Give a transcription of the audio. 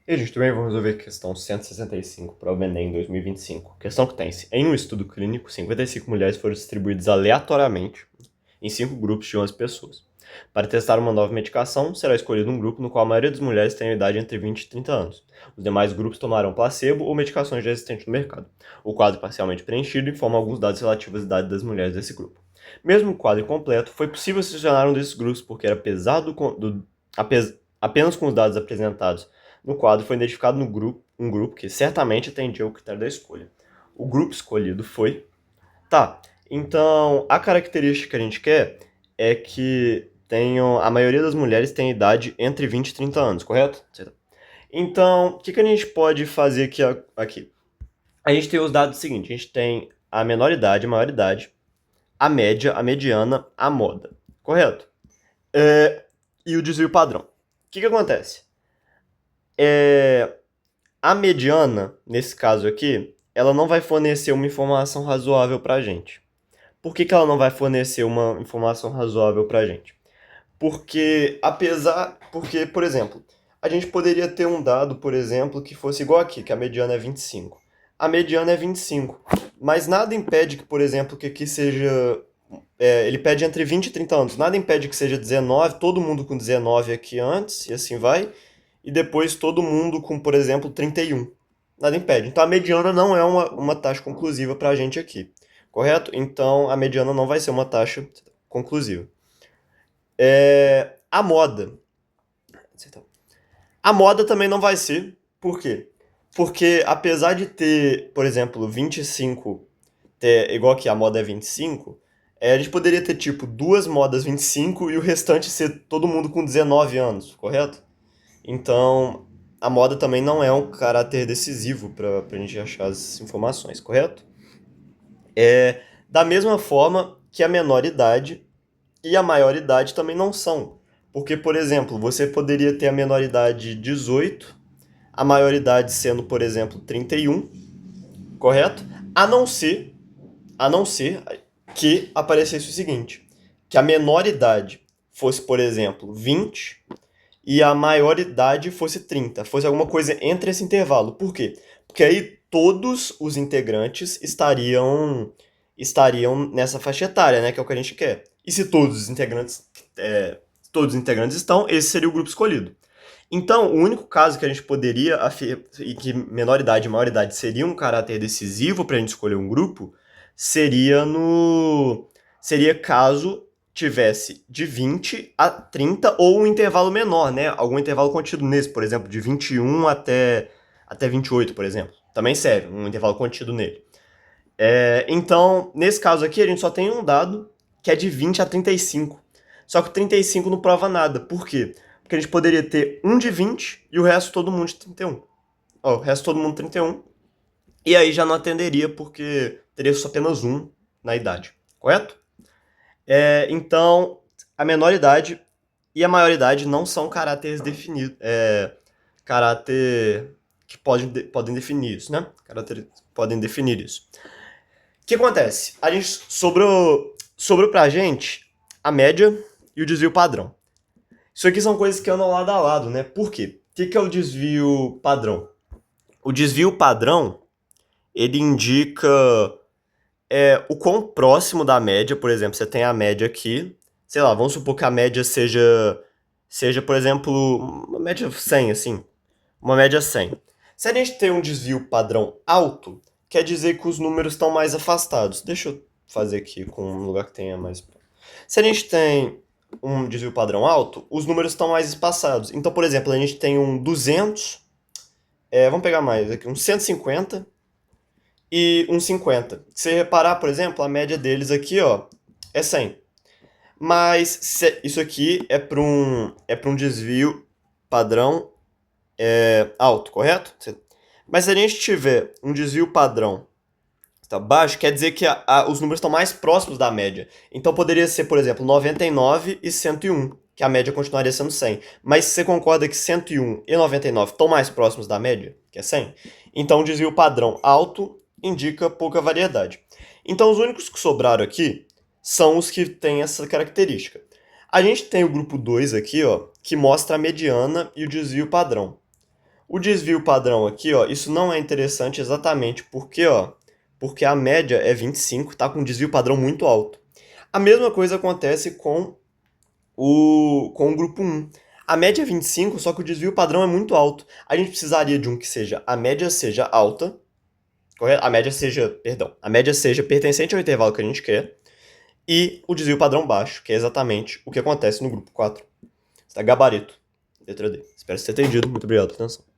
E a gente também vai resolver a questão 165 para o Enem 2025. Questão que tem-se. Em um estudo clínico, 55 mulheres foram distribuídas aleatoriamente em 5 grupos de 11 pessoas. Para testar uma nova medicação, será escolhido um grupo no qual a maioria das mulheres tem a idade entre 20 e 30 anos. Os demais grupos tomarão placebo ou medicações já existentes no mercado. O quadro parcialmente preenchido informa alguns dados relativos à idade das mulheres desse grupo. Mesmo o quadro incompleto, foi possível selecionar um desses grupos porque era apenas com os dados apresentados no quadro foi identificado um grupo que certamente atendia ao critério da escolha. O grupo escolhido foi... Tá, então a característica que a gente quer é que a maioria das mulheres tem idade entre 20 e 30 anos, correto? Então, o que a gente pode fazer aqui? A gente tem os dados seguintes, a gente tem a menor idade, a maior idade, a média, a mediana, a moda, correto? E o desvio padrão. O que acontece? A mediana, nesse caso aqui, ela não vai fornecer uma informação razoável pra gente. Por que ela não vai fornecer uma informação razoável pra gente? Porque, por exemplo, a gente poderia ter um dado, por exemplo, que fosse igual aqui, que a mediana é 25. A mediana é 25, mas nada impede que, por exemplo, que aqui seja... ele pede entre 20 e 30 anos. Nada impede que seja 19, todo mundo com 19 aqui antes, e assim vai. E depois todo mundo com, por exemplo, 31. Nada impede. Então a mediana não é uma taxa conclusiva pra gente aqui. Correto? Então a mediana não vai ser uma taxa conclusiva. A moda. A moda também não vai ser. Por quê? Porque apesar de ter, por exemplo, 25, igual aqui a moda é 25, a gente poderia ter tipo duas modas 25 e o restante ser todo mundo com 19 anos, correto? Então a moda também não é um caráter decisivo para a gente achar as informações, correto? Da mesma forma que a menor idade e a maior idade também não são. Porque, por exemplo, você poderia ter a menor idade 18, a maioridade sendo, por exemplo, 31, correto? A não ser, a não ser que aparecesse o seguinte, que a menor idade fosse, por exemplo, 20 e a maior idade fosse 30, fosse alguma coisa entre esse intervalo. Por quê? Porque aí todos os integrantes estariam nessa faixa etária, né, que é o que a gente quer. E se todos os integrantes estão, esse seria o grupo escolhido. Então, o único caso que a gente poderia e que menor idade e maior idade seria um caráter decisivo para a gente escolher um grupo, seria caso tivesse de 20 a 30 ou um intervalo menor, né? Algum intervalo contido nesse, por exemplo, de 21 até 28, por exemplo. Também serve, um intervalo contido nele. Então, nesse caso aqui, a gente só tem um dado que é de 20 a 35. Só que o 35 não prova nada. Por quê? Porque a gente poderia ter um de 20 e o resto todo mundo de 31. Ó, o resto todo mundo 31. E aí já não atenderia porque teria só apenas um na idade. Correto? Então, a menor idade e a maioridade não são caráteres definidos. Caráter que podem definir isso, né? Caráter podem definir isso. O que acontece? A gente sobrou pra gente a média e o desvio padrão. Isso aqui são coisas que andam lado a lado, né? Por quê? O que é o desvio padrão? O desvio padrão, ele indica o quão próximo da média, por exemplo, você tem a média aqui, sei lá, vamos supor que a média seja, por exemplo, uma média 100, assim, uma média 100. Se a gente tem um desvio padrão alto, quer dizer que os números estão mais afastados. Deixa eu fazer aqui com um lugar que tenha mais... Se a gente tem um desvio padrão alto, os números estão mais espaçados. Então, por exemplo, a gente tem um 200, vamos pegar mais aqui, um 150 e um 50. Se você reparar, por exemplo, a média deles aqui, ó, é 100. Mas isso aqui é para um desvio padrão alto, correto? Mas se a gente tiver um desvio padrão tá baixo, quer dizer que os números estão mais próximos da média. Então poderia ser, por exemplo, 99 e 101, que a média continuaria sendo 100. Mas você concorda que 101 e 99 estão mais próximos da média, que é 100? Então o desvio padrão alto indica pouca variedade. Então os únicos que sobraram aqui são os que têm essa característica. A gente tem o grupo 2 aqui, ó, que mostra a mediana e o desvio padrão. O desvio padrão aqui, ó, isso não é interessante exatamente porque, ó, porque a média é 25, tá com um desvio padrão muito alto. A mesma coisa acontece com o grupo 1. A média é 25, só que o desvio padrão é muito alto. A gente precisaria de um que seja a média seja alta, correto? A média seja pertencente ao intervalo que a gente quer e o desvio padrão baixo, que é exatamente o que acontece no grupo 4. Tá? Gabarito, letra D. Espero que você tenha entendido. Muito obrigado pela atenção.